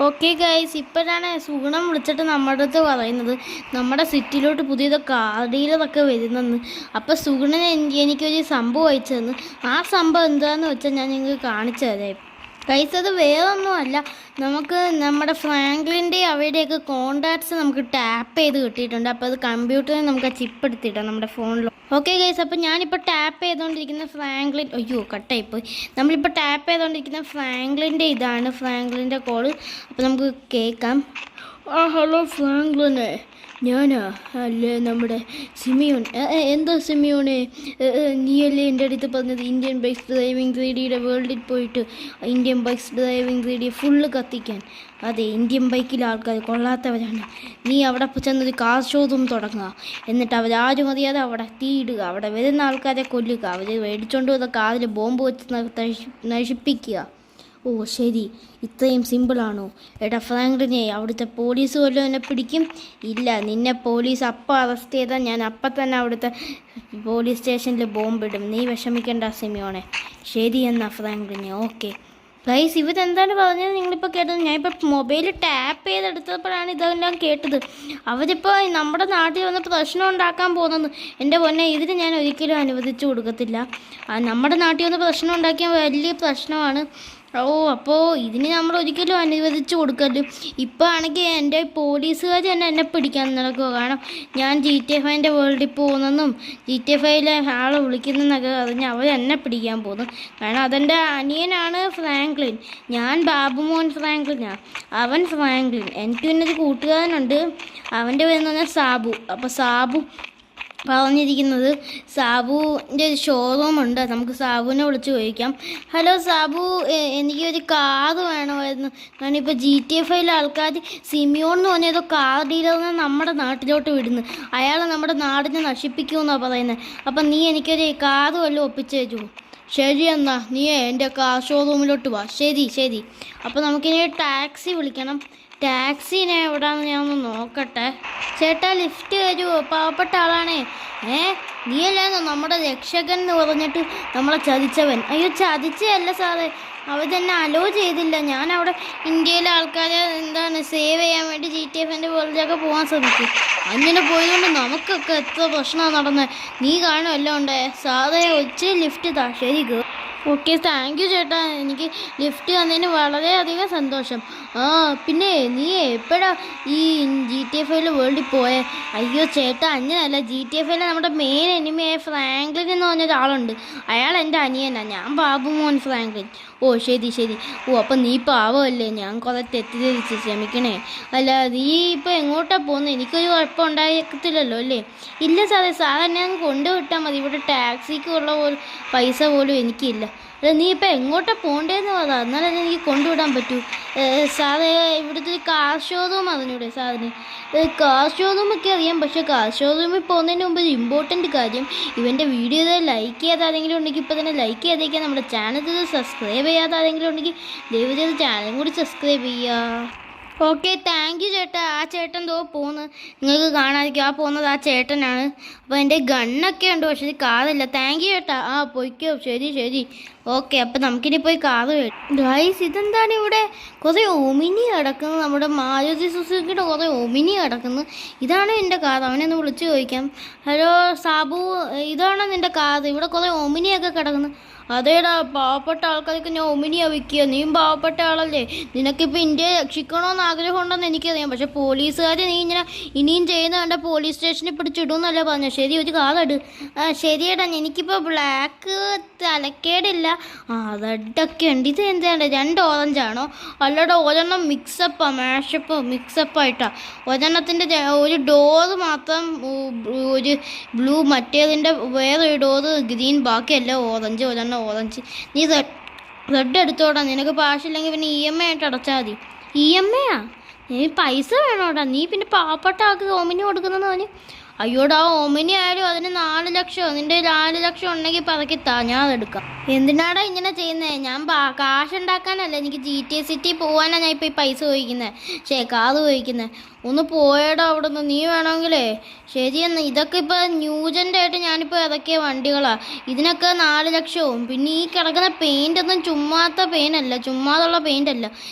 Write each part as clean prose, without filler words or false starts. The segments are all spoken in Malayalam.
ഓക്കെ ഗൈസ്, ഇപ്പോഴാണ് സുഗുണം വിളിച്ചിട്ട് നമ്മുടെ അടുത്ത് പറയുന്നത് നമ്മുടെ സിറ്റിയിലോട്ട് പുതിയതൊക്കെ ആടിയിലതൊക്കെ വരുന്നെന്ന്. അപ്പോൾ സുഗുണൻ എനിക്കൊരു സംഭവം അയച്ചു തന്നു. ആ സംഭവം എന്താണെന്ന് വെച്ചാൽ ഞാൻ നിങ്ങൾക്ക് കാണിച്ചു തരാം. ഗൈസ്, അത് വേറൊന്നുമല്ല, നമുക്ക് നമ്മുടെ ഫ്രാങ്ക്ലിൻ്റെ അവരുടെയൊക്കെ കോണ്ടാക്ട്സ് നമുക്ക് ടാപ്പ് ചെയ്ത് കിട്ടിയിട്ടുണ്ട്. അപ്പോൾ അത് കമ്പ്യൂട്ടറിൽ നമുക്ക് ആ ചിപ്പ് എടുത്തിട്ടാണ് നമ്മുടെ ഫോണിൽ. ഓക്കെ ഗൈസ്, അപ്പോൾ ഞാനിപ്പോൾ ടാപ്പ് ചെയ്തുകൊണ്ടിരിക്കുന്ന ഫ്രാങ്ക്ലിൻ, അയ്യോ കട്ടായിപ്പോയി. നമ്മളിപ്പോൾ ടാപ്പ് ചെയ്തുകൊണ്ടിരിക്കുന്ന ഫ്രാങ്ക്ലിൻ്റെ ഇതാണ്, ഫ്രാങ്ക്ലിൻ്റെ കോള്. അപ്പോൾ നമുക്ക് കേൾക്കാം. ഹലോ ഫ്രാങ്ക്ലിനെ, ഞാനാ അല്ലേ നമ്മുടെ സിമിയോൺ. എന്താ സിമിയോണെ, നീയല്ലേ എൻ്റെ അടുത്ത് പറഞ്ഞത് ഇന്ത്യൻ ബൈക്സ് ഡ്രൈവിംഗ് 3Dയുടെ വേൾഡിൽ പോയിട്ട് Indian bikes driving 3D full കത്തിക്കാൻ? അതെ, ഇന്ത്യൻ ബൈക്കിലെ ആൾക്കാർ കൊള്ളാത്തവരാണ്. നീ അവിടെ ചെന്നൊരു കാർ ഷോറൂം തുടങ്ങുക, എന്നിട്ട് അവരാരും അറിയാതെ അവിടെ തീയിടുക, അവിടെ വരുന്ന ആൾക്കാരെ കൊല്ലുക, അവർ മേടിച്ചുകൊണ്ട് വന്ന കാറിൽ ബോംബ് വെച്ച് നശിപ്പിക്കുക. ഓ ശരി, ഇത്രയും സിമ്പിളാണോ? എടാ ഫ്രാങ്ക്ലിനെ, അവിടുത്തെ പോലീസ് വല്ലതും എന്നെ പിടിക്കും? ഇല്ല, നിന്നെ പോലീസ് അപ്പം അറസ്റ്റ് ചെയ്താൽ ഞാൻ അപ്പം തന്നെ അവിടുത്തെ പോലീസ് സ്റ്റേഷനിൽ ബോംബിടും. നീ വിഷമിക്കേണ്ട സിമിയോണെ. ശരി എന്നാ ഫ്രാങ്ക്ലിനെ, ഓക്കെ. ഗൈസ്, ഇവരെന്താണ് പറഞ്ഞത് നിങ്ങളിപ്പോൾ കേട്ടത്? ഞാനിപ്പോൾ മൊബൈൽ ടാപ്പ് ചെയ്തെടുത്തപ്പോഴാണ് ഇതെല്ലാം കേട്ടത്. അവരിപ്പോൾ നമ്മുടെ നാട്ടിൽ വന്ന് പ്രശ്നം ഉണ്ടാക്കാൻ പോകുന്നത്. എൻ്റെ പൊന്നെ, ഇതിന് ഞാൻ ഒരിക്കലും അനുവദിച്ചു കൊടുക്കത്തില്ല. നമ്മുടെ നാട്ടിൽ വന്ന് പ്രശ്നം ഉണ്ടാക്കിയാൽ വലിയ പ്രശ്നമാണ്. അപ്പോൾ ഇതിന് നമ്മൾ ഒരിക്കലും അനുവദിച്ചു കൊടുക്കരുത്. ഇപ്പോൾ ആണെങ്കിൽ എൻ്റെ പോലീസുകാർ തന്നെ എന്നെ പിടിക്കാൻ നടക്കുക. കാരണം ഞാൻ GTA 5 വേൾഡിൽ പോകുന്നെന്നും GTA 5 ആളെ വിളിക്കുന്നതെന്നൊക്കെ അറിഞ്ഞ് അവർ എന്നെ പിടിക്കാൻ പോകുന്നു. കാരണം അതെൻ്റെ അനിയനാണ് ഫ്രാങ്ക്ലിൻ, ഞാൻ ബാബുമോൻ ഫ്രാങ്ക്ലിനാണ്, അവൻ ഫ്രാങ്ക്ലിൻ. എനിക്ക് പിന്നെ ഒരു കൂട്ടുകാരനുണ്ട്, അവൻ്റെ പേരെന്ന് പറഞ്ഞാൽ സാബു. അപ്പോൾ സാബു പറഞ്ഞിരിക്കുന്നത്, സാബുവിൻ്റെ ഒരു ഷോറൂമുണ്ട്, നമുക്ക് സാബുവിനെ വിളിച്ച് ചോദിക്കാം. ഹലോ സാബു, എനിക്കൊരു കാറ് വേണമായിരുന്നു. കാരണം ഇപ്പോൾ GTA 5 ആൾക്കാർ സിമിയോൺ എന്ന് പറഞ്ഞ ഏതോ കാർ ഡീലറിനെ നമ്മുടെ നാട്ടിലോട്ട് വിടുന്നു. അയാൾ നമ്മുടെ നാടിനെ നശിപ്പിക്കുമെന്നാണ് പറയുന്നത്. അപ്പം നീ എനിക്കൊരു കാറ് വല്ലതും ഒപ്പിച്ച് തരുമോ? ശരി എന്നാ, നീ എൻ്റെ കാർ ഷോറൂമിലോട്ട് വാ. ശരി ശരി. അപ്പോൾ നമുക്കിനി ടാക്സി വിളിക്കണം. ടാക്സിനെ എവിടാന്ന് ഞാൻ ഒന്ന് നോക്കട്ടെ. ചേട്ടാ, ലിഫ്റ്റ് തരുമോ? പാവപ്പെട്ട ആളാണേ. നീയല്ലാന്നോ നമ്മുടെ രക്ഷകൻ എന്ന് പറഞ്ഞിട്ട് നമ്മളെ ചതിച്ചവൻ? അയ്യോ, ചതിച്ചല്ല സാറേ, അവർ തന്നെ അലോ ചെയ്തില്ല. ഞാൻ അവിടെ ഇന്ത്യയിലെ ആൾക്കാരെ സേവ് ചെയ്യാൻ വേണ്ടി GTA 5 വേൾഡിലൊക്കെ പോകാൻ ശ്രമിച്ചു. അങ്ങനെ പോയതുകൊണ്ട് നമുക്കൊക്കെ എത്ര പ്രശ്നമാണ് നടന്നത്. നീ കാണുമല്ലോ ഉണ്ടേ. സാറേ, ഒച്ച ലിഫ്റ്റ് താ. ശരി ഗോ. ഓക്കെ, താങ്ക് യു ചേട്ടാ, എനിക്ക് ലിഫ്റ്റ് തന്നതിന് വളരെയധികം സന്തോഷം. പിന്നെ നീ എപ്പോഴാ ഈ GTA 5 വേൾഡിൽ പോയേ? അയ്യോ ചേട്ടാ, അങ്ങനെയല്ല. GTA 5 നമ്മുടെ മെയിൻ എനിമിയായ ഫ്രാങ്ക്ലിൻ എന്ന് പറഞ്ഞൊരാളുണ്ട്. അയാൾ എൻ്റെ അനിയനാണ്, ഞാൻ ബാബുമോൻ ഫ്രാങ്ക്ലിൻ. ഓ ശരി ശരി. അപ്പം നീ പാവമല്ലേ, ഞാൻ കുറേ തെറ്റിദ്ധരിച്ച്, ക്ഷമിക്കണേ. അല്ല, നീ ഇപ്പോൾ എങ്ങോട്ടാണ് പോകുന്നത്? എനിക്കൊരു കുഴപ്പം ഉണ്ടാക്കത്തില്ലല്ലോ അല്ലേ? ഇല്ല സാറേ, സാറെന്നെ അങ്ങ് കൊണ്ടുവിട്ടാൽ മതി. ഇവിടെ ടാക്സിക്കുള്ള പൈസ പോലും എനിക്കില്ല. അല്ല, നീ ഇപ്പം എങ്ങോട്ടാണ് പോകേണ്ടതെന്ന് പറയാം, എന്നാലും എനിക്ക് കൊണ്ടുവിടാൻ പറ്റൂ. സാറേ, ഇവിടുത്തെ ഒരു കാർ ഷോറൂം അറിഞ്ഞൂടെ സാറിന്? കാർ ഷോറൂമൊക്കെ അറിയാം, പക്ഷേ കാർ ഷോറൂമിൽ പോകുന്നതിന് മുമ്പ് ഒരു ഇമ്പോർട്ടൻറ്റ് കാര്യം, ഇവൻ്റെ വീഡിയോ ലൈക്ക് ചെയ്യാത്ത ആരെങ്കിലും ഉണ്ടെങ്കിൽ ഇപ്പോൾ തന്നെ ലൈക്ക് ചെയ്തേക്കാൻ. നമ്മുടെ ചാനൽ സബ്സ്ക്രൈബ് ചെയ്യാത്ത ആരെങ്കിലും ഉണ്ടെങ്കിൽ ദയവ് ചെയ്ത് ചാനലും കൂടി സബ്സ്ക്രൈബ് ചെയ്യുക. ഓക്കെ, താങ്ക് യു ചേട്ടാ. ആ ചേട്ടൻ എന്തോ പോകുന്നു, നിങ്ങൾക്ക് കാണാതിരിക്കും. ആ പോകുന്നത് ആ ചേട്ടനാണ്. അപ്പോൾ എൻ്റെ ഗണ്ണൊക്കെ ഉണ്ട്, പക്ഷേ ഇത് കാറില്ല. താങ്ക് യു ചേട്ടാ. പോയിക്കോ. ശരി ശരി. ഓക്കെ, അപ്പോൾ നമുക്കിനി പോയി കാറ് വേണം. ഗൈസ്, ഇതെന്താണ് ഇവിടെ കുറേ ഒമിനി കിടക്കുന്നത്? നമ്മുടെ മാരുതി സുസുക്കിയുടെ കുറേ ഒമിനി കിടക്കുന്നു. ഇതാണ് എൻ്റെ കാർ. അവനെ ഒന്ന് വിളിച്ച് ചോദിക്കാം. ഹലോ സാബു, ഇതാണോ നിൻ്റെ കാർ? ഇവിടെ കുറേ ഒമിനിയൊക്കെ കിടക്കുന്നു. അതേടാ, പാവപ്പെട്ട ആൾക്കാർക്ക് ഞാൻ ഒമിനിയാണ് വിൽക്കുക. നീയും പാവപ്പെട്ട ആളല്ലേ, നിനക്കിപ്പോൾ ഇന്ത്യയെ രക്ഷിക്കണമെന്ന് ആഗ്രഹം ഉണ്ടെന്ന് എനിക്കറിയാം. പക്ഷേ പോലീസുകാർ നീ ഇങ്ങനെ ഇനിയും ചെയ്യുന്ന കണ്ട പോലീസ് സ്റ്റേഷനിൽ പിടിച്ചിടുമെന്നല്ലേ പറഞ്ഞു. ശരി, ഒരു കാറെട്. ശരിയേടാ, എനിക്കിപ്പോൾ ബ്ലാക്ക് തലക്കേടില്ല, റെഡൊക്കെ ഉണ്ട്. ഇത് എന്താണ്, 2 ഓറഞ്ചാണോ? അല്ലടാ, ഒരെണ്ണം മിക്സപ്പായിട്ടാണ്. ഒരെണ്ണത്തിൻ്റെ ഒരു ഡോറ് മാത്രം ഒരു ബ്ലൂ, മറ്റേതിൻ്റെ വേറൊരു ഡോറ് ഗ്രീൻ, ബാക്കിയെല്ലാം ഓറഞ്ച്. ഒരെണ്ണം ഓറഞ്ച്. നീ റെഡ് എടുത്തോടാ. നിനക്ക് പാഷില്ലെങ്കിൽ പിന്നെ EMI ആയിട്ട് അടച്ചാൽ മതി. EMI നീ പൈസ വേണോടാ? നീ പിന്നെ പാവപ്പെട്ട ആൾക്ക് ഒമിനി കൊടുക്കുന്നതെന്ന് പറഞ്ഞ് അയ്യോടാ ഒമിനി ആയാലും അതിന് 4 ലക്ഷം, നിന്റെ 4 ലക്ഷം ഉണ്ടെങ്കിൽ പതക്കി താ, ഞാൻ അതെടുക്കാം. എന്തിനാടാ ഇങ്ങനെ ചെയ്യുന്നത്? ഞാൻ കാശുണ്ടാക്കാനല്ല, എനിക്ക് GTA സിറ്റി പോകാനാണ് ഞാൻ ഇപ്പോൾ ഈ പൈസ ചോദിക്കുന്നത്, കാത് ചോദിക്കുന്നത്. ഒന്ന് പോയടാ അവിടെ നിന്ന്. നീ വേണമെങ്കിലേ ശരിയെന്ന്. ഇതൊക്കെ ഇപ്പോൾ ന്യൂജൻ്റായിട്ട് ഞാനിപ്പോൾ ഇറക്കിയ വണ്ടികളാണ്. ഇതിനൊക്കെ 4 ലക്ഷവും. പിന്നെ ഈ കിടക്കുന്ന പെയിൻ്റ് ഒന്നും ചുമ്മാത്ത പെയിൻ്റല്ല, ചുമ്മാതുള്ള പെയിൻ്റല്ല.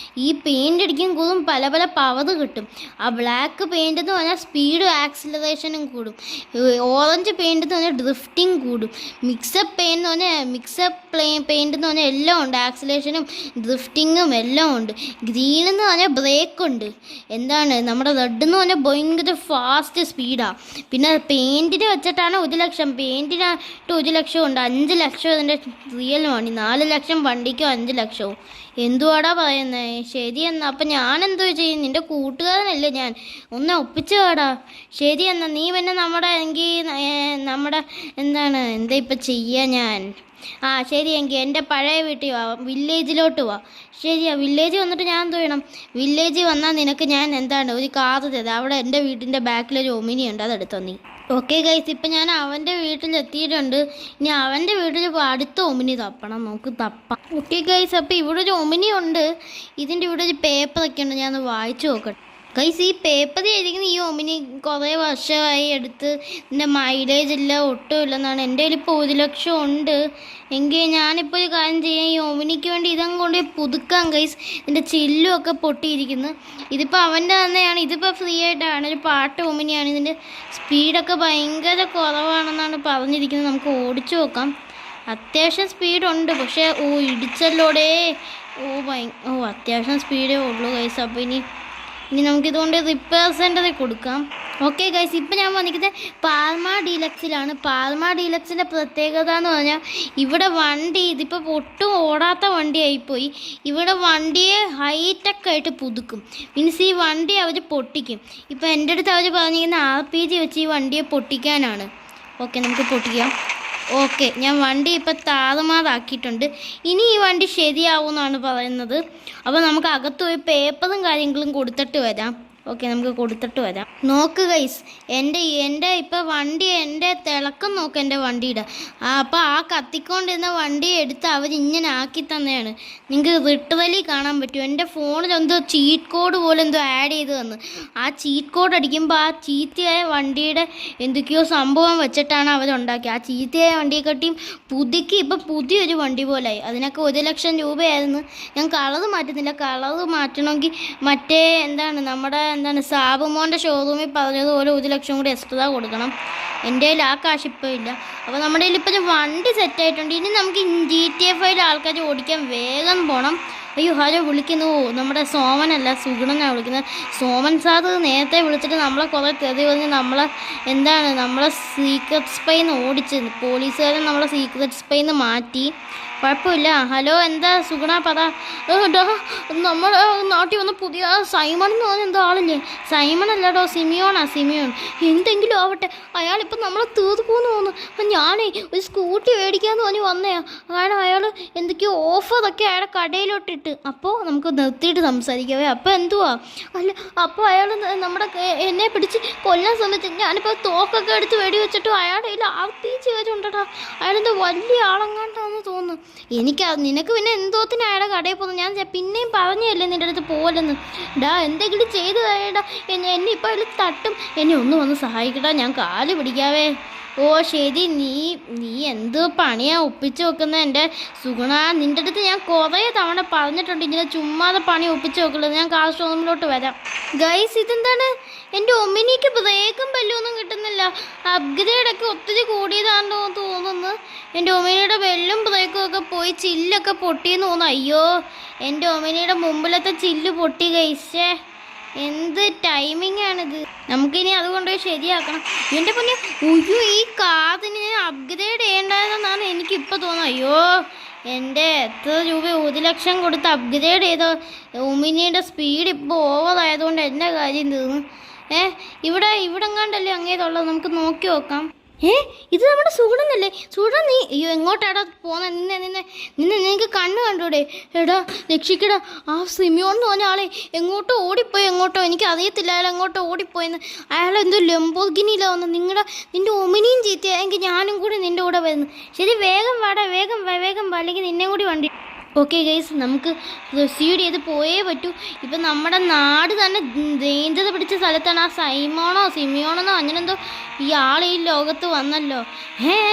ഈ പെയിൻ്റ് അടിക്കും കൂടും പല പല പവർ കിട്ടും. ആ ബ്ലാക്ക് പെയിൻ്റ് എന്ന് പറഞ്ഞാൽ സ്പീഡും ആക്സിലറേഷനും കൂടും. ഓറഞ്ച് പെയിൻ്റ് എന്ന് പറഞ്ഞാൽ ഡ്രിഫ്റ്റിംഗ് കൂടും. മിക്സപ്പ് പെയിൻ്റ് എന്ന് പറഞ്ഞാൽ പെയിൻ്റ് എന്ന് പറഞ്ഞാൽ എല്ലാം ഉണ്ട്. ആക്സിലേഷനും ഡ്രിഫ്റ്റിങ്ങും എല്ലാം ഉണ്ട്. ഗ്രീൻ എന്ന് പറഞ്ഞാൽ ബ്രേക്ക് ഉണ്ട്. എന്താണ് നമ്മുടെ റെഡ് എന്ന് പറഞ്ഞാൽ ഭയങ്കര ഫാസ്റ്റ് സ്പീഡാണ്. പിന്നെ പെയിൻറ്റിന് വെച്ചിട്ടാണ് 1 ലക്ഷം. പെയിൻറ്റിനായിട്ട് 1 ലക്ഷം ഉണ്ട്. 5 ലക്ഷം ഇതിൻ്റെ റിയൽ മണി. 4 ലക്ഷം വണ്ടിക്കും 5 ലക്ഷവും. എന്തുവാടാ പറയുന്നത്? ശരിയെന്നാ. അപ്പം ഞാൻ എന്തോ ചെയ്യും? നിൻ്റെ കൂട്ടുകാരനല്ലേ ഞാൻ, ഒന്ന് ഒപ്പിച്ചു കാടാ. ശരിയെന്നാ. നീ പിന്നെ നമ്മുടെ എന്താ ഇപ്പം ചെയ്യുക ഞാൻ? ശരി എങ്കിൽ എൻ്റെ പഴയ വീട്ടിൽ വാ, വില്ലേജിലോട്ട് വാ. ശരിയാ, വില്ലേജ് വന്നിട്ട് ഞാൻ എന്ത് ചെയ്യണം? വില്ലേജിൽ വന്നാൽ നിനക്ക് ഞാൻ ഒരു കാറ് തരാം. അവിടെ എൻ്റെ വീട്ടിൻ്റെ ബാക്കിലൊരു ഒമിനി ഉണ്ട്, അതെടുത്തോ നീ. ഓക്കെ ഗൈസ്, ഇപ്പം ഞാൻ അവൻ്റെ വീട്ടിലെത്തിയിട്ടുണ്ട്. ഇനി അവൻ്റെ വീട്ടിൽ അടുത്ത ഒമിനി തപ്പണം, നമുക്ക് തപ്പാം. ഓക്കെ ഗൈസ്, അപ്പോൾ ഇവിടെ ഒരു ഒമിനി ഉണ്ട്. ഇതിൻ്റെ ഇവിടെ ഒരു പേപ്പറൊക്കെ ഉണ്ട്, ഞാനൊന്ന് വായിച്ചു നോക്കട്ടെ. ഗൈസ്, ഈ പേപ്പർ എഴുതിക്കുന്ന ഈ ഒമിനി കുറേ വർഷമായി എടുത്ത് ഇതിൻ്റെ മൈലേജ് ഇല്ല, ഒട്ടും ഇല്ലെന്നാണ്. എൻ്റെ കയ്യിൽ ഇപ്പോൾ 1 ലക്ഷം ഉണ്ട്. എങ്കിൽ ഞാനിപ്പോൾ ഒരു കാര്യം ചെയ്യാം, ഈ ഒമിനിക്ക് വേണ്ടി ഇതങ്ങ് കൊണ്ട് പുതുക്കാം ഗൈസ്. ഇതിൻ്റെ ചില്ലും ഒക്കെ പൊട്ടിയിരിക്കുന്നു. ഇതിപ്പോൾ അവൻ്റെ തന്നെയാണ്. ഇതിപ്പോൾ ഫ്രീ ആയിട്ടാണ്, ഒരു പാട്ട് ഒമിനിയാണ്. ഇതിൻ്റെ സ്പീഡൊക്കെ ഭയങ്കര കുറവാണെന്നാണ് പറഞ്ഞിരിക്കുന്നത്. നമുക്ക് ഓടിച്ചു നോക്കാം. അത്യാവശ്യം സ്പീഡുണ്ട്, പക്ഷേ ഇടിച്ചല്ലോടേ. അത്യാവശ്യം സ്പീഡേ ഉള്ളൂ ഗൈസ്. അപ്പോൾ ഇനി നമുക്കിതുകൊണ്ട് റിപ്പയർ സെൻ്ററിൽ കൊടുക്കാം. ഓക്കെ ഗൈസ്, ഇപ്പം ഞാൻ വന്നിരിക്കുന്നത് പാൽമ ഡീലക്സിലാണ്. പാൽമ ഡീലക്സിൻ്റെ പ്രത്യേകത എന്ന് പറഞ്ഞാൽ ഇവിടെ വണ്ടി ഇതിപ്പോൾ ഒട്ടും ഓടാത്ത വണ്ടിയായിപ്പോയി. ഇവിടെ വണ്ടിയെ ഹൈടെക് ആയിട്ട് പുതുക്കും. മീൻസ് ഈ വണ്ടി അവർ പൊട്ടിക്കും. ഇപ്പോൾ എൻ്റെ അടുത്ത് അവർ പറഞ്ഞിരിക്കുന്ന RPG വെച്ച് ഈ വണ്ടിയെ പൊട്ടിക്കാനാണ്. ഓക്കെ, നമുക്ക് പൊട്ടിക്കാം. ഓക്കെ, ഞാൻ വണ്ടി ഇപ്പം താറുമാറാക്കിയിട്ടുണ്ട്. ഇനി ഈ വണ്ടി ശരിയാവുമെന്നാണ് പറയുന്നത്. അപ്പോൾ നമുക്ക് അകത്ത് പോയി പേപ്പറും കാര്യങ്ങളും കൊടുത്തിട്ട് വരാം. ഓക്കെ, നമുക്ക് കൊടുത്തിട്ട് വരാം. നോക്ക് ഗൈസ്, എൻ്റെ ഇപ്പോൾ വണ്ടി എൻ്റെ തിളക്കം നോക്ക് എൻ്റെ വണ്ടിയുടെ. അപ്പോൾ ആ കത്തിക്കൊണ്ടിരുന്ന വണ്ടി എടുത്ത് അവരിങ്ങനെ ആക്കി തന്നെയാണ്. നിങ്ങൾക്ക് റിട്ടറലി കാണാൻ പറ്റും. എൻ്റെ ഫോണിൽ എന്തോ ചീറ്റ് കോഡ് പോലെ എന്തോ ആഡ് ചെയ്ത് തന്നു. ആ ചീറ്റ് കോഡ് അടിക്കുമ്പോൾ ആ ചീത്തയായ വണ്ടിയുടെ എന്തൊക്കെയോ സംഭവം വെച്ചിട്ടാണ് അവരുണ്ടാക്കിയത്. ആ ചീത്തയായ വണ്ടിയെക്കാട്ടിയും പുതുക്കി ഇപ്പോൾ പുതിയൊരു വണ്ടി പോലായി. അതിനൊക്കെ 1 ലക്ഷം രൂപയായിരുന്നു. ഞാൻ കളറ് മാറ്റുന്നില്ല. കളറ് മാറ്റണമെങ്കിൽ മറ്റേ നമ്മുടെ സാബുമോൻ്റെ ഷോറൂമിൽ പറഞ്ഞതുപോലെ 1 ലക്ഷം കൂടി എക്സ്ട്രാ കൊടുക്കണം. എൻ്റെ കയ്യിൽ ആ കാശ് ഇപ്പോൾ ഇല്ല. അപ്പോൾ നമ്മുടെ കയ്യിൽ ഇപ്പോൾ വണ്ടി സെറ്റായിട്ടുണ്ട്. ഇനി നമുക്ക് GTA 5 ആൾക്കാർ ഓടിക്കാൻ വേഗം പോകണം. അയ്യോ, ഹലോ, വിളിക്കുന്നു. നമ്മുടെ സോമനല്ല, സുഗുണനാണ് വിളിക്കുന്നത്. സോമൻ സാർ നേരത്തെ വിളിച്ചിട്ട് നമ്മളെ കുറേ തെറി പറഞ്ഞ് നമ്മളെ സീക്രട്ട് സ്പൈന്ന് ഓടിച്ച്. പോലീസുകാരൻ നമ്മളെ സീക്രട്ട് സ്പൈന്ന് മാറ്റി. കുഴപ്പമില്ല. ഹലോ, എന്താ സുഗുണ പറ. നമ്മുടെ നാട്ടിൽ വന്ന പുതിയ സൈമൺ എന്ന് പറഞ്ഞ എന്തോ ആളില്ലേ? സൈമൺ അല്ലാടോ, സിമിയോൺ. എന്തെങ്കിലും ആവട്ടെ, അയാളിപ്പം നമ്മളെ തീർന്നു തോന്നുന്നു. അപ്പം ഞാനേ ഒരു സ്കൂട്ടി മേടിക്കാമെന്ന് പറഞ്ഞ് വന്നയാ. കാരണം അയാൾ എന്തൊക്കെയോ ഓഫറൊക്കെ അയാളുടെ കടയിലോട്ടിട്ട്. അപ്പോൾ നമുക്ക് നിർത്തിയിട്ട് സംസാരിക്കാവേ. അപ്പോൾ എന്തുവാ? അപ്പോൾ അയാൾ എന്നെ പിടിച്ച് കൊല്ലാൻ ശ്രമിച്ചു. ഞാനിപ്പോൾ തോക്കൊക്കെ എടുത്ത് വെടിവെച്ചിട്ടും അയാളുടെ കയ്യിൽ RPG വെച്ചുണ്ടടാ. അയാളെന്തോ വലിയ ആളെങ്ങാണ്ടാന്ന് തോന്നുന്നു. നിനക്ക് പിന്നെ എന്തോത്തിന് അയാളുടെ കടയിൽ പോകുന്നു? ഞാൻ പിന്നെയും പറഞ്ഞല്ലേ നിൻ്റെ അടുത്ത് പോലെന്ന്. എന്തെങ്കിലും ചെയ്തു തരേടാ. എന്നെ ഇപ്പോൾ അതിൽ തട്ടും. എന്നെ ഒന്ന് വന്ന് സഹായിക്കടാ, ഞാൻ കാല് പിടിക്കാവേ. ശരി, നീ എന്ത് പണിയാ ഒപ്പിച്ച് വെക്കുന്നത് എൻ്റെ സുഗുണ? നിൻ്റെ അടുത്ത് ഞാൻ കുറേ തവണ പറഞ്ഞിട്ടുണ്ട് ഇങ്ങനെ ചുമ്മാതെ പണി ഒപ്പിച്ച് വെക്കുള്ളത്. ഞാൻ കാർ ഷോറൂമിലോട്ട് വരാം. ഗൈസ്, ഇതെന്താണ്? എൻ്റെ ഒമിനിക്ക് ബ്രേക്കും ബെല്ലൊന്നും കിട്ടുന്നില്ല. അപ്ഗ്രേഡൊക്കെ ഒത്തിരി കൂടിയതാണെന്ന് തോന്നുന്നു. എൻ്റെ ഒമിനിയുടെ ബെല്ലും ബ്രേക്കും ഒക്കെ പോയി, ചില്ലൊക്കെ പൊട്ടിയെന്ന് തോന്നുന്നു. അയ്യോ, എൻ്റെ ഒമിനിയുടെ മുമ്പിലത്തെ ചില്ല് പൊട്ടി ഗൈസേ. എന്ത് ടൈമിംഗ് ആണിത്? നമുക്കിനി അതുകൊണ്ടുപോയി ശരിയാക്കണം. എൻ്റെ പൊന്നെ, ഈ കാറിന് അപ്ഗ്രേഡ് ചെയ്യേണ്ടതെന്നാണ് എനിക്കിപ്പോൾ തോന്നുന്നത്. അയ്യോ, എൻ്റെ എത്ര രൂപ 1 ലക്ഷം കൊടുത്ത് അപ്ഗ്രേഡ് ചെയ്ത ഒമിനിയുടെ സ്പീഡ് ഇപ്പോൾ ഓവറായതുകൊണ്ട് എൻ്റെ കാര്യം തീർന്നു. ഇവിടെ എങ്ങാണ്ടല്ലേ അങ്ങേതുള്ളത്? നമുക്ക് നോക്കി നോക്കാം. ഇത് നമ്മുടെ സുഗുണനല്ലേ? സുഗുണൻ നീ അയ്യോ എങ്ങോട്ടാടാ പോന്നെ? നിനക്ക് കണ്ണ് കണ്ടൂടെ? എടാ രക്ഷിക്കടാ, ആ സിമിയോൺ എന്ന് പറഞ്ഞ ആളെ എങ്ങോട്ടോ ഓടിപ്പോയി. എനിക്ക് അറിയത്തില്ല അയാൾ എങ്ങോട്ടോ ഓടിപ്പോയെന്ന്. അയാൾ എന്തോ ലംബോർഗിനിയിലാ വന്നു. നിന്റെ ഒമിനിയും ചീത്തയായെങ്കിൽ ഞാനും കൂടി നിൻ്റെ കൂടെ വരുന്നു. ശരി, വേഗം വാടാ, വേഗം വാ അല്ലെങ്കിൽ നിന്നെ കൂടി വണ്ടി. ഓക്കെ ഗൈസ്, നമുക്ക് പ്രൊസീഡ് ചെയ്ത് പോയേ പറ്റൂ. ഇപ്പം നമ്മുടെ നാട് തന്നെ ഡേഞ്ചർ പിടിച്ച സ്ഥലത്താണ്. ആ സിമിയോണോ അങ്ങനെന്തോ ഈ ആൾ ഈ ലോകത്ത് വന്നല്ലോ.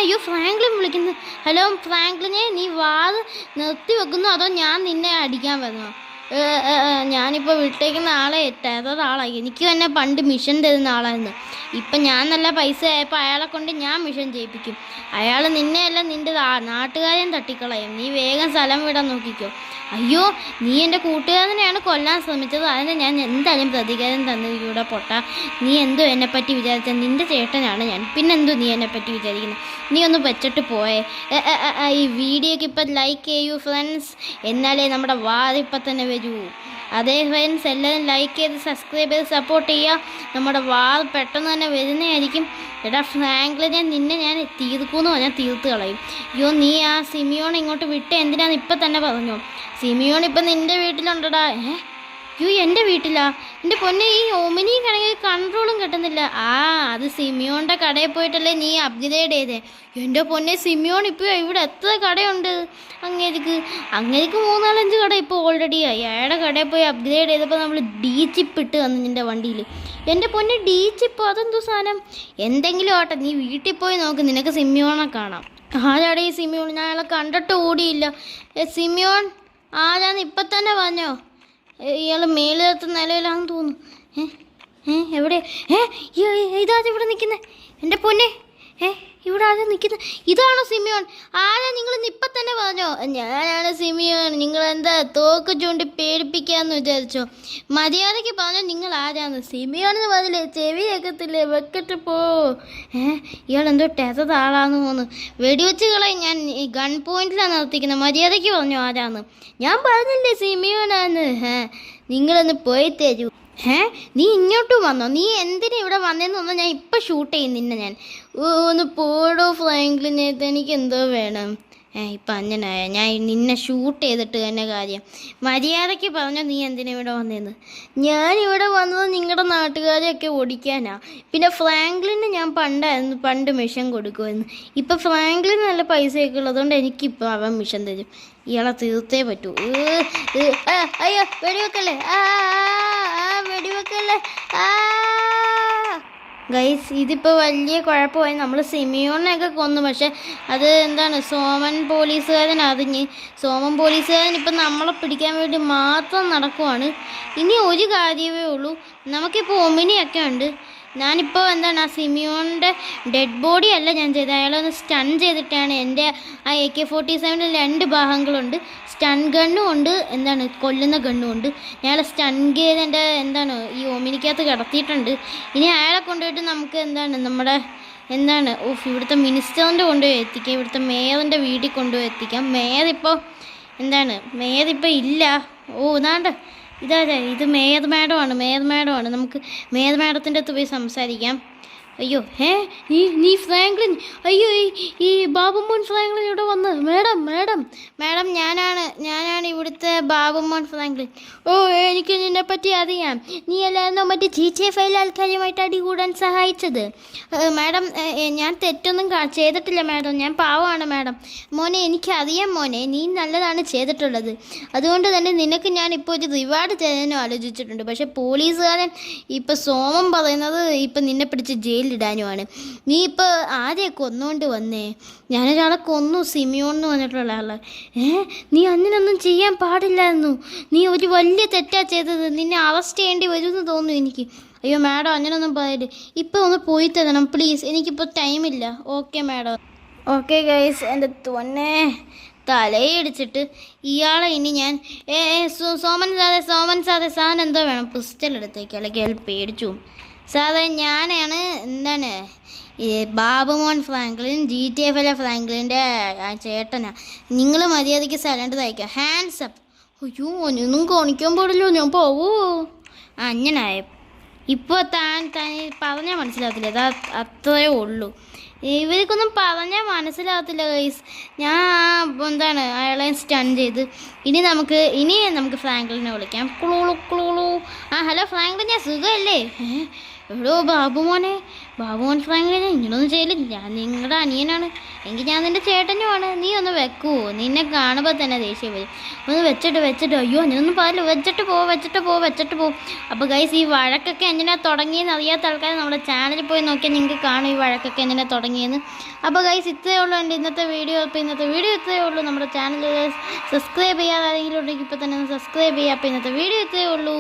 അയ്യോ ഫ്രാങ്ക്ലിൻ വിളിക്കുന്നു. ഹലോ ഫ്രാങ്ക്ലിനെ, നീ വാത് നിർത്തി വെക്കുന്നു അതോ ഞാൻ നിന്നെ അടിക്കാൻ വരുന്നോ? ഞാനിപ്പോൾ വിട്ടേക്കുന്ന ആളെ ടെററാളായി. എനിക്ക് തന്നെ പണ്ട് മിഷൻ തരുന്ന ആളായിരുന്നു. ഇപ്പം ഞാൻ നല്ല പൈസ ആയപ്പോൾ അയാളെ കൊണ്ട് ഞാൻ മിഷൻ ചെയ്യിപ്പിക്കും. അയാൾ നിന്നെയല്ല നിൻ്റെ നാട്ടുകാരെയും തട്ടിക്കളയും. നീ വേഗം സ്ഥലം വിടാൻ നോക്കിക്കോ. അയ്യോ, നീ എൻ്റെ കൂട്ടുകാരനെയാണ് കൊല്ലാൻ ശ്രമിച്ചത്. അതിന് ഞാൻ എന്തായാലും പ്രതികാരം തന്നിരിക്കൂടെ പൊട്ട. നീ എന്തോ എന്നെപ്പറ്റി വിചാരിച്ചാൽ? നിൻ്റെ ചേട്ടനാണ് ഞാൻ. പിന്നെന്തോ നീ എന്നെപ്പറ്റി വിചാരിക്കുന്നത്? നീ ഒന്ന് വെച്ചിട്ട് പോയേ. ഈ വീഡിയോക്ക് ഇപ്പം ലൈക്ക് ചെയ്യൂ ഫ്രണ്ട്സ്, എന്നാലേ നമ്മുടെ വാദിപ്പം തന്നെ വരൂ. അതേ ഫ്രണ്ട്സ്, എല്ലാവരും ലൈക്ക് ചെയ്ത് സബ്സ്ക്രൈബ് ചെയ്ത് സപ്പോർട്ട് ചെയ്യുക. നമ്മുടെ വാർ പെട്ടെന്ന് തന്നെ വരുന്നതായിരിക്കും. എടാ ഫ്രാങ്ക്ലിനെ, നിന്നെ ഞാൻ തീർക്കുമെന്ന് പറഞ്ഞാൽ തീർത്ത് കളയും. അയ്യോ, നീ ആ സിമിയോൺ ഇങ്ങോട്ട് വിട്ട് എന്തിനാന്ന് ഇപ്പം തന്നെ പറഞ്ഞോ. സിമിയോൺ ഇപ്പം നിൻ്റെ വീട്ടിലുണ്ടടാ. അയ്യോ, എൻ്റെ വീട്ടിലാ? എൻ്റെ പൊന്നെ, ഈ ഒമിനിയും കണക്കിൽ കൺട്രോളും കിട്ടുന്നില്ല. അത് സിമിയോണിൻ്റെ കടയിൽ പോയിട്ടല്ലേ നീ അപ്ഗ്രേഡ് ചെയ്തേ? എൻ്റെ പൊന്നെ, സിമിയോൺ ഇപ്പോൾ ഇവിടെ എത്ര കടയുണ്ട്? അങ്ങേക്ക് 3-4 കട ഇപ്പോൾ ഓൾറെഡി ആയി. അയാളുടെ കടയിൽ പോയി അപ്ഗ്രേഡ് ചെയ്തപ്പോൾ നമ്മൾ ഡി ചിപ്പ് ഇട്ട് വന്നു നിൻ്റെ വണ്ടിയിൽ. എൻ്റെ പൊന്നെ, ഡി ചിപ്പ് അതെന്തോ സാധനം? എന്തെങ്കിലും ആട്ടെ, നീ വീട്ടിൽ പോയി നോക്ക്, നിനക്ക് സിമിയോണെ കാണാം. ആരാടെ ഈ സിമിയോൺ? ഞാൻ അയാളെ കണ്ടിട്ട് ഓടിയില്ല. സിമിയോൺ ആരാന്ന് ഇപ്പം തന്നെ പറഞ്ഞോ? ഇയാൾ മേലെത്ത നിലയിലാണെന്ന് തോന്നുന്നു. എവിടെ? ഇതാ ഇവിടെ നിൽക്കുന്നത്. എൻ്റെ പൊന്നെ, ഇവിടെ ആരാ നിൽക്കുന്നത്? ഇതാണോ സിമിയോൺ? ആരാ നിങ്ങളിന്ന് ഇപ്പം തന്നെ പറഞ്ഞോ? ഞാനാണ് സിമിയോൺ. നിങ്ങളെന്താ തോക്ക് ചൂണ്ടി പേടിപ്പിക്കാമെന്ന് വിചാരിച്ചോ? മര്യാദയ്ക്ക് പറഞ്ഞോ നിങ്ങൾ ആരാന്ന്. സിമിയോണെന്ന് പറഞ്ഞില്ലേ, ചെവി കേൾക്കത്തില്ലേ? വെക്കിട്ട് പോ. ഇയാളെന്തോ ടെറർ ആളാന്ന് തോന്നുന്നു. വെടിവെച്ച് കളയും ഞാൻ. ഈ ഗൺ പോയിന്റിലാണ് നിർത്തിക്കുന്നത്. മര്യാദയ്ക്ക് പറഞ്ഞോ ആരാന്ന്. ഞാൻ പറഞ്ഞില്ലേ സിമിയോനാന്ന്. നിങ്ങളൊന്ന് പോയി തരൂ. നീ ഇങ്ങോട്ടും വന്നോ? നീ എന്തിനാ ഇവിടെ വന്നതെന്ന് പറഞ്ഞാൽ ഞാൻ ഇപ്പം ഷൂട്ട് ചെയ്യും നിന്നെ ഞാൻ. ഒന്ന് പോടോ ഫ്രാങ്ക്ലിനെ, എനിക്ക് എന്തോ വേണം. ഇപ്പം അങ്ങനായ ഞാൻ നിന്നെ ഷൂട്ട് ചെയ്തിട്ട് തന്നെ കാര്യം. മര്യാദയ്ക്ക് പറഞ്ഞാൽ നീ എന്തിനാ ഇവിടെ വന്നതെന്ന്. ഞാനിവിടെ വന്നത് നിങ്ങളുടെ നാട്ടുകാരെയൊക്കെ ഓടിക്കാനാ. പിന്നെ ഫ്രാങ്ക്ലിന് ഞാൻ പണ്ട് മിഷൻ കൊടുക്കുമായിരുന്നു. ഇപ്പം ഫ്രാങ്ക്ലിന് നല്ല പൈസയൊക്കെ ഉള്ളതുകൊണ്ട് എനിക്കിപ്പോൾ അവൻ മിഷൻ തരും. ഇയാളെ തീർത്തേ പറ്റൂ. അയ്യോ, വെടിവെക്കല്ലേ, വെടിവെക്കല്ലേ. ഗൈസ്, ഇതിപ്പോൾ വലിയ കുഴപ്പമായി. നമ്മൾ സിമിയോണിനെയൊക്കെ കൊന്നു. പക്ഷെ അത് എന്താണ്, സോമൻ പോലീസുകാരൻ ഇപ്പം നമ്മളെ പിടിക്കാൻ വേണ്ടി മാത്രം നടക്കുവാണ്. ഇനി ഒരു കാര്യമേ ഉള്ളൂ, നമുക്കിപ്പോൾ ഒമിനിയൊക്കെ ഉണ്ട്. ഞാനിപ്പോൾ എന്താണ്, ആ സിമിയോണിൻ്റെ ഡെഡ് ബോഡി അല്ല ഞാൻ ചെയ്തത്. അയാളൊന്ന് സ്റ്റൺ ചെയ്തിട്ടാണ്. എൻ്റെ ആ AK-47 2 ഭാഗങ്ങളുണ്ട്. സ്റ്റൺ ഗണ്ണും ഉണ്ട്, എന്താണ് കൊല്ലുന്ന ഗണ്ണും ഉണ്ട്. ഞാൻ സ്റ്റൺ ചെയ്ത് എൻ്റെ എന്താണ് ഈ ഒമിനിക്കകത്ത് കിടത്തിയിട്ടുണ്ട്. ഇനി അയാളെ കൊണ്ടുപോയിട്ട് നമുക്ക് എന്താണ് ഇവിടുത്തെ മിനിസ്റ്ററിൻ്റെ കൊണ്ടുപോയി എത്തിക്കാം. ഇവിടുത്തെ മേയറിൻ്റെ വീട്ടിൽ കൊണ്ടുപോയി എത്തിക്കാം. മേയറിപ്പോൾ ഇല്ല. ഇതാണ്ട് ഇത് മേയർ മാഡമാണ്. നമുക്ക് മേയർ മാഡത്തിൻ്റെ അടുത്ത് പോയി സംസാരിക്കാം. അയ്യോ, നീ ഫ്രാങ്ക്ലിൻ? അയ്യോ, ഈ ബാബുമോൻ ഫ്രാങ്ക്ലിൻ ഇവിടെ വന്ന്. മാഡം ഞാനാണ് ഇവിടുത്തെ ബാബുമോൻ ഫ്രാങ്ക്ലിൻ. എനിക്ക് നിന്നെപ്പറ്റി അറിയാം. നീ അല്ലായിരുന്നോ മറ്റേ GTA 5 ആൾക്കാരുമായിട്ട് അടികൂടാൻ സഹായിച്ചത്? മാഡം, ഞാൻ തെറ്റൊന്നും ചെയ്തിട്ടില്ല മാഡം. ഞാൻ പാവമാണ് മാഡം. മോനെ, എനിക്കറിയാം മോനെ, നീ നല്ലതാണ് ചെയ്തിട്ടുള്ളത്. അതുകൊണ്ട് തന്നെ നിനക്ക് ഞാൻ ഇപ്പോൾ ഒരു റിവാർഡ് തരാനും ആലോചിച്ചിട്ടുണ്ട്. പക്ഷേ പോലീസുകാരൻ ഇപ്പോൾ സോമൻ പറയുന്നത് ഇപ്പം നിന്നെ പിടിച്ച് ജയിലിലിടാനുമാണ്. നീ ഇപ്പോൾ ആരെയൊക്കെ കൊന്നുകൊണ്ട് വന്നേ? ഞാനൊരാളെ കൊന്നു, സിമിയോൺ എന്ന് പറഞ്ഞിട്ടുള്ള ആളെ. നീ അങ്ങനൊന്നും ചെയ്യാൻ പാടില്ലായിരുന്നു. നീ ഒരു വലിയ തെറ്റാ ചെയ്തത്. നിന്നെ അറസ്റ്റ് ചെയ്യേണ്ടി വരുമെന്ന് തോന്നുന്നു എനിക്ക്. അയ്യോ മാഡം, അങ്ങനൊന്നും പറയരുത്. ഇപ്പോൾ ഒന്ന് പോയി തരണം പ്ലീസ്. എനിക്കിപ്പോൾ ടൈമില്ല. Okay madam. ഓക്കെ ഗൈസ്, എൻ്റെ തൊന്നെ തലയിടിച്ചിട്ട് ഇയാളെ ഇനി ഞാൻ സോമൻ സാറേ സാധനം എന്തോ വേണം? പിസ്റ്റൽ എടുത്തേക്ക്, അല്ലെങ്കിൽ അയാൾ പേടിച്ചു. സാറേ, ഞാനാണ് ഈ ബാബുമോൻ ഫ്രാങ്ക്ലിൻ, GTA 5 ഫ്രാങ്ക്ലിൻ്റെ ചേട്ടനാ. നിങ്ങൾ മര്യാദയ്ക്ക് സറണ്ടർ അയക്കുക. Hands up. അയ്യോ, ഒന്നും കാണിക്കാൻ പാടില്ലോ, ഞാൻ പോവോ? അങ്ങനായ ഇപ്പോൾ താൻ പറഞ്ഞാൽ മനസ്സിലാകത്തില്ല. അത്രയേ ഉള്ളൂ. ഇവർക്കൊന്നും പറഞ്ഞാൽ മനസ്സിലാകത്തില്ല ഗൈസ്. ഞാൻ എന്താണ് അയാളെ സ്റ്റൺ ചെയ്ത്. ഇനി നമുക്ക് ഫ്രാങ്ക്ലിനെ വിളിക്കാം. കുളു കുളു. ഹലോ ഫ്രാങ്ക്ലിൻ, ഞാൻ സുഖമല്ലേ? എവിടോ ബാബുമോൻ ഫ്രാങ്ക്ലിനെ ഇങ്ങനൊന്നും ചെയ്യില്ല. ഞാൻ നിങ്ങളുടെ അനിയനാണ്, എങ്കിൽ ഞാൻ നിൻ്റെ ചേട്ടനുമാണ്. നീ ഒന്ന് വെക്കുവോ? നിന്നെ കാണുമ്പോൾ തന്നെ ദേഷ്യം വരും. ഒന്ന് വെച്ചിട്ട് അയ്യോ ഞാനൊന്നും പറയില്ല. വെച്ചിട്ട് പോ. അപ്പോൾ ഗൈസ്, ഈ വഴക്കൊക്കെ എന്തിനാ തുടങ്ങിയെന്ന് അറിയാത്ത ആൾക്കാർ നമ്മുടെ ചാനലിൽ പോയി നോക്കിയാൽ നിങ്ങൾക്ക് കാണും ഈ വഴക്കൊക്കെ എന്തിനാ തുടങ്ങിയെന്ന്. അപ്പോൾ ഗൈസ്, ഇത്രയേ ഉള്ളൂ എൻ്റെ ഇന്നത്തെ വീഡിയോ. അപ്പോൾ ഇന്നത്തെ വീഡിയോ ഇത്രയേ ഉള്ളൂ. നമ്മുടെ ചാനൽ സബ്സ്ക്രൈബ് ചെയ്യാതെ ആരെങ്കിലും ഉണ്ടെങ്കിൽ ഇപ്പോൾ തന്നെ ഒന്ന് സബ്സ്ക്രൈബ് ചെയ്യുക. അപ്പോൾ ഇന്നത്തെ വീഡിയോ ഇത്രയേ ഉള്ളൂ.